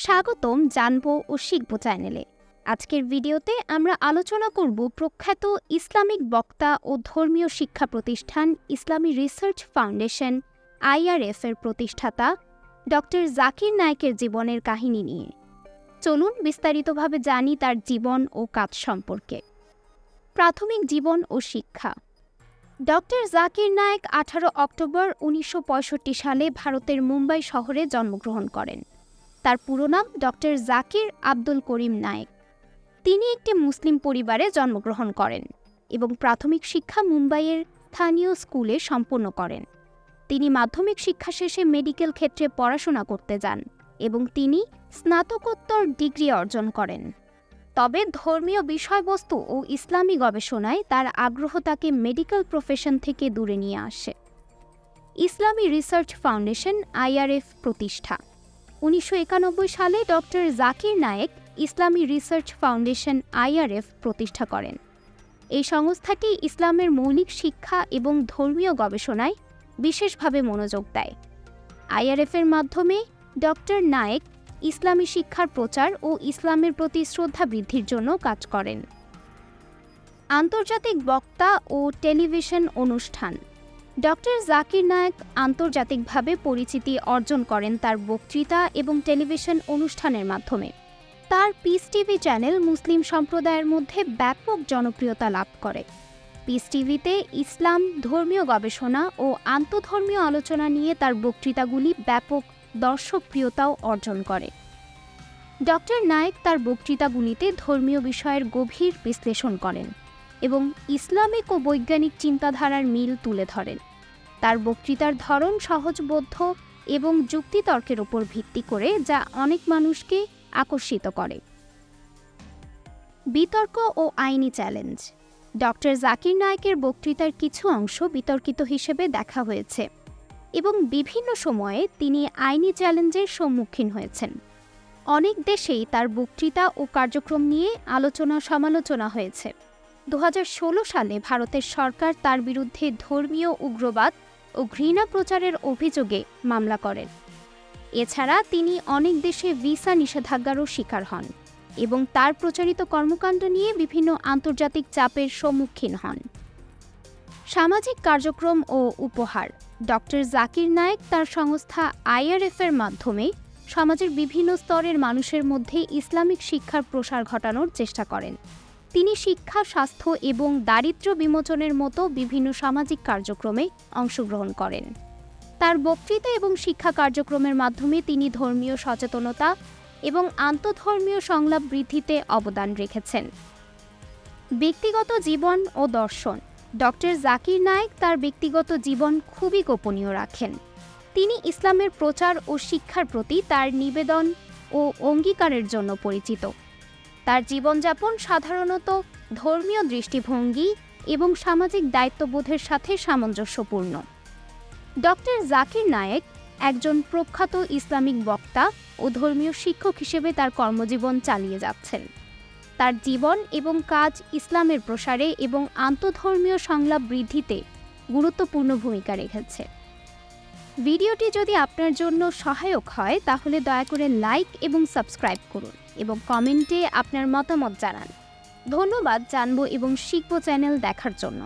স্বাগতম জানবো ও শিখবো চ্যানেলে। আজকের ভিডিওতে আমরা আলোচনা করব প্রখ্যাত ইসলামিক বক্তা ও ধর্মীয় শিক্ষা প্রতিষ্ঠান ইসলামী রিসার্চ ফাউন্ডেশন IRF এর প্রতিষ্ঠাতা ডক্টর জাকির নায়েকের জীবনের কাহিনী নিয়ে। চলুন বিস্তারিতভাবে জানি তার জীবন ও কাজ সম্পর্কে। প্রাথমিক জীবন ও শিক্ষা। ডক্টর জাকির নায়েক 18 অক্টোবর 1965 সালে ভারতের মুম্বাই শহরে জন্মগ্রহণ করেন। তার পুরো নাম ডক্টর জাকির আব্দুল করিম নায়েক। তিনি একটি মুসলিম পরিবারে জন্মগ্রহণ করেন এবং প্রাথমিক শিক্ষা মুম্বাইয়ের স্থানীয় স্কুলে সম্পন্ন করেন। তিনি মাধ্যমিক শিক্ষা শেষে মেডিকেল ক্ষেত্রে পড়াশোনা করতে যান এবং তিনি স্নাতকোত্তর ডিগ্রি অর্জন করেন। তবে ধর্মীয় বিষয়বস্তু ও ইসলামী গবেষণায় তার আগ্রহ তাকে মেডিকেল প্রফেশন থেকে দূরে নিয়ে আসে। ইসলামী রিসার্চ ফাউন্ডেশন IRF প্রতিষ্ঠা। 1991 সালে ডক্টর জাকির নায়েক ইসলামী রিসার্চ ফাউন্ডেশন IRF প্রতিষ্ঠা করেন। এই সংস্থাটি ইসলামের মৌলিক শিক্ষা এবং ধর্মীয় গবেষণায় বিশেষভাবে মনোযোগ দেয়। IRF এর মাধ্যমে ডক্টর নায়েক ইসলামী শিক্ষার প্রচার ও ইসলামের প্রতি শ্রদ্ধা বৃদ্ধির জন্য কাজ করেন। আন্তর্জাতিক বক্তা ও টেলিভিশন অনুষ্ঠান। ডক্টর জাকির নায়েক আন্তর্জাতিকভাবে পরিচিতি অর্জন করেন তার বক্তৃতা এবং টেলিভিশন অনুষ্ঠানের মাধ্যমে। তার পিস টিভি চ্যানেল মুসলিম সম্প্রদায়ের মধ্যে ব্যাপক জনপ্রিয়তা লাভ করে। পিস টিভিতে ইসলাম, ধর্মীয় গবেষণা ও আন্তঃধর্মীয় আলোচনা নিয়ে তার বক্তৃতাগুলি ব্যাপক দর্শকপ্রিয়তাও অর্জন করে। ডক্টর নায়েক তার বক্তৃতাগুলিতে ধর্মীয় বিষয়ের গভীর বিশ্লেষণ করেন এবং ইসলামিক ও বৈজ্ঞানিক চিন্তাধারার মিল তুলে ধরেন। তার বক্তৃতার ধরন সহজবোধ্য এবং যুক্তিতর্কের উপর ভিত্তি করে, যা অনেক মানুষকে আকর্ষিত করে। বিতর্ক ও আইনি চ্যালেঞ্জ। ডক্টর জাকির নায়েকের বক্তৃতার কিছু অংশ বিতর্কিত হিসেবে দেখা হয়েছে এবং বিভিন্ন সময়ে তিনি আইনি চ্যালেঞ্জের সম্মুখীন হয়েছেন। অনেক দেশেই তার বক্তৃতা ও কার্যক্রম নিয়ে আলোচনা সমালোচনা হয়েছে। 2016 সালে ভারতের সরকার তার বিরুদ্ধে ধর্মীয় উগ্রবাদ ও ঘৃণা প্রচারের অভিযোগে মামলা করেন। এছাড়া তিনি অনেক দেশে ভিসা নিষেধাজ্ঞারও শিকার হন এবং তার প্রচারিত কর্মকাণ্ড নিয়ে বিভিন্ন আন্তর্জাতিক চাপের সম্মুখীন হন। সামাজিক কার্যক্রম ও উপহার। ডক্টর জাকির নায়েক তার সংস্থা IRF এর মাধ্যমে সমাজের বিভিন্ন স্তরের মানুষের মধ্যে ইসলামিক শিক্ষার প্রসার ঘটানোর চেষ্টা করেন। তিনি শিক্ষা, স্বাস্থ্য এবং দারিদ্র্য বিমোচনের মতো বিভিন্ন সামাজিক কার্যক্রমে অংশগ্রহণ করেন। তার বক্তৃতা এবং শিক্ষা কার্যক্রমের মাধ্যমে তিনি ধর্মীয় সচেতনতা এবং আন্তঃধর্মীয় সংলাপ বৃদ্ধিতে অবদান রেখেছেন। ব্যক্তিগত জীবন ও দর্শন। ডক্টর জাকির নায়েক তার ব্যক্তিগত জীবন খুবই গোপনীয় রাখেন। তিনি ইসলামের প্রচার ও শিক্ষার প্রতি তার নিবেদন ও অঙ্গীকারের জন্য পরিচিত। তার জীবনযাপন সাধারণত ধর্মীয় দৃষ্টিভঙ্গি এবং সামাজিক দায়িত্ববোধের সাথে সামঞ্জস্যপূর্ণ। ডক্টর জাকির নায়েক একজন প্রখ্যাত ইসলামিক বক্তা ও ধর্মীয় শিক্ষক হিসেবে তার কর্মজীবন চালিয়ে যাচ্ছেন। তার জীবন এবং কাজ ইসলামের প্রসারে এবং আন্তঃধর্মীয় সংলাপ বৃদ্ধিতে গুরুত্বপূর্ণ ভূমিকা রেখেছে। ভিডিওটি যদি আপনার জন্য সহায়ক হয় তাহলে দয়া করে লাইক এবং সাবস্ক্রাইব করুন এবং কমেন্টে আপনার মতামত জানান। ধন্যবাদ জানবো এবং শিখবো চ্যানেল দেখার জন্য।